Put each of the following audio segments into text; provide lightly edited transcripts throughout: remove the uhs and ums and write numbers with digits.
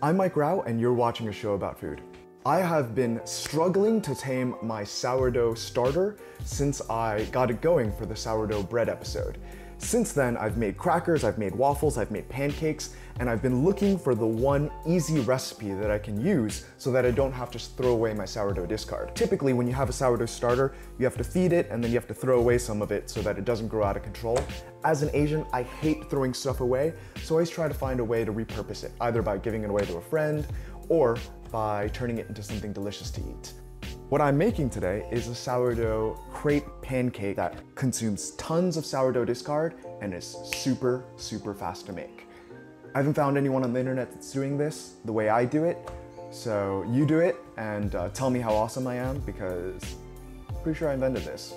I'm Mike Rao, and you're watching a show about food. I have been struggling to tame my sourdough starter since I got it going for the sourdough bread episode. Since then, I've made crackers, I've made waffles, I've made pancakes, and I've been looking for the one easy recipe that I can use so that I don't have to throw away my sourdough discard. Typically, when you have a sourdough starter, you have to feed it and then you have to throw away some of it so that it doesn't grow out of control. As an Asian, I hate throwing stuff away, so I always try to find a way to repurpose it, either by giving it away to a friend or by turning it into something delicious to eat. What I'm making today is a sourdough crepe pancake that consumes tons of sourdough discard and is super, super fast to make. I haven't found anyone on the internet that's doing this the way I do it, so you do it and tell me how awesome I am, because I'm pretty sure I invented this.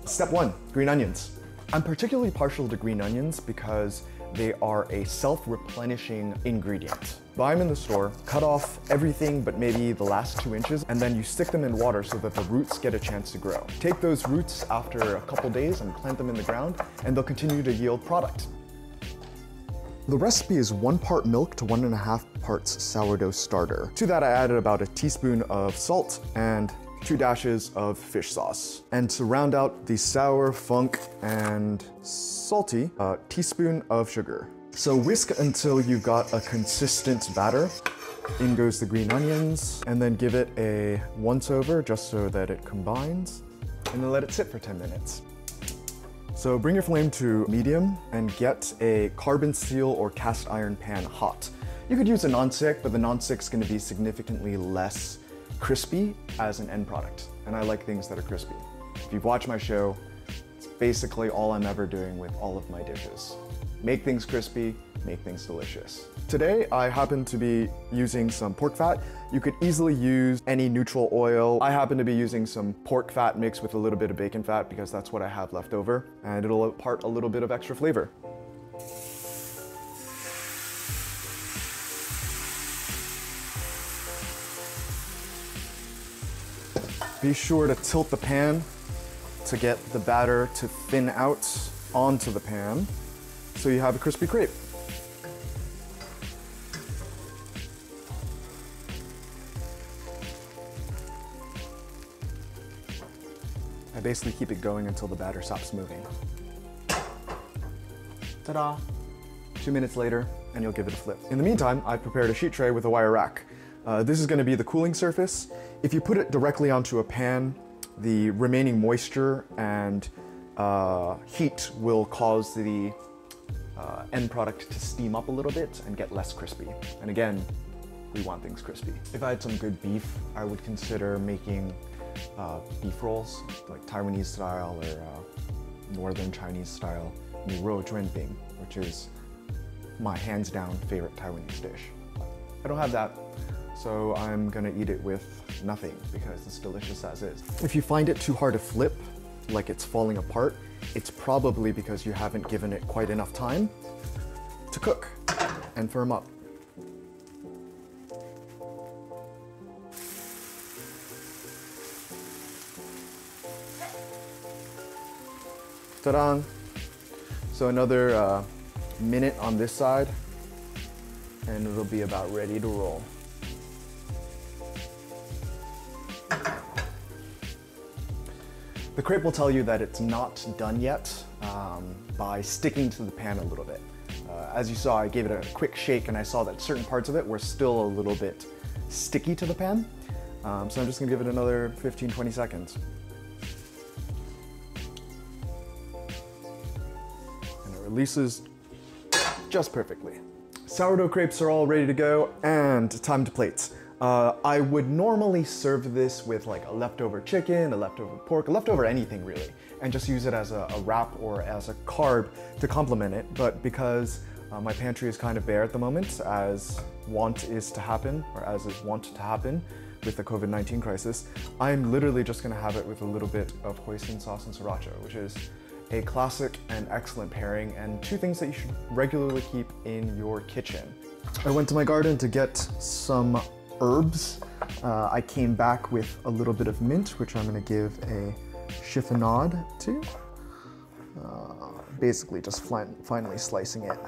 Step 1, green onions. I'm particularly partial to green onions because they are a self-replenishing ingredient. Buy them in the store, cut off everything but maybe the last 2 inches, and then you stick them in water so that the roots get a chance to grow. Take those roots after a couple days and plant them in the ground, and they'll continue to yield product. The recipe is 1 part milk to 1.5 parts sourdough starter. To that I added about a teaspoon of salt and 2 dashes of fish sauce. And to round out the sour, funk, and salty, a teaspoon of sugar. So whisk until you've got a consistent batter. In goes the green onions, and then give it a once over just so that it combines, and then let it sit for 10 minutes. So bring your flame to medium and get a carbon steel or cast iron pan hot. You could use a non-stick, but the non-stick is going to be significantly less crispy as an end product, and I like things that are crispy. If you've watched my show, it's basically all I'm ever doing with all of my dishes. Make things crispy, make things delicious. Today, I happen to be using some pork fat. You could easily use any neutral oil. I happen to be using some pork fat mixed with a little bit of bacon fat because that's what I have left over, and it'll impart a little bit of extra flavor. Be sure to tilt the pan to get the batter to thin out onto the pan so you have a crispy crepe. I basically keep it going until the batter stops moving. Ta-da! 2 minutes later, and you'll give it a flip. In the meantime, I've prepared a sheet tray with a wire rack. This is going to be the cooling surface. If you put it directly onto a pan, the remaining moisture and heat will cause the end product to steam up a little bit and get less crispy. And again, we want things crispy. If I had some good beef, I would consider making beef rolls, like Taiwanese style or northern Chinese style, debunking, which is my hands down favorite Taiwanese dish. I don't have that, so I'm gonna eat it with nothing because it's delicious as is. If you find it too hard to flip, like it's falling apart, it's probably because you haven't given it quite enough time to cook and firm up. Ta-da! So another minute on this side, and it'll be about ready to roll. The crepe will tell you that it's not done yet by sticking to the pan a little bit. As you saw, I gave it a quick shake and I saw that certain parts of it were still a little bit sticky to the pan. So I'm just gonna give it another 15-20 seconds. And it releases just perfectly. Sourdough crepes are all ready to go, and time to plate. I would normally serve this with like a leftover chicken, a leftover pork, a leftover anything really, and just use it as a wrap or as a carb to complement it. But because my pantry is kind of bare at the moment, as wont is to happen, or as is wont to happen with the COVID-19 crisis, I'm literally just gonna have it with a little bit of hoisin sauce and sriracha, which is a classic and excellent pairing, and 2 things that you should regularly keep in your kitchen. I went to my garden to get some herbs. I came back with a little bit of mint, which I'm gonna give a chiffonade to. Basically just finely slicing it.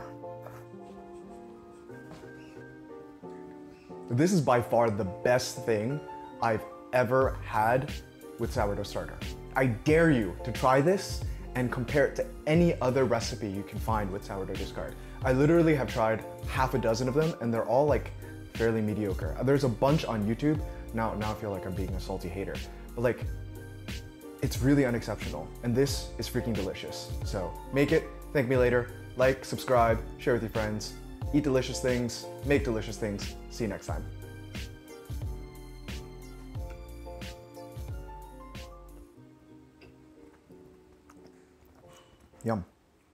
This is by far the best thing I've ever had with sourdough starter. I dare you to try this and compare it to any other recipe you can find with sourdough discard. I literally have tried half a dozen of them and they're all like fairly mediocre. There's a bunch on YouTube. Now I feel like I'm being a salty hater, but like, it's really unexceptional. And this is freaking delicious. So make it, thank me later, like, subscribe, share with your friends, eat delicious things, make delicious things. See you next time. Yum.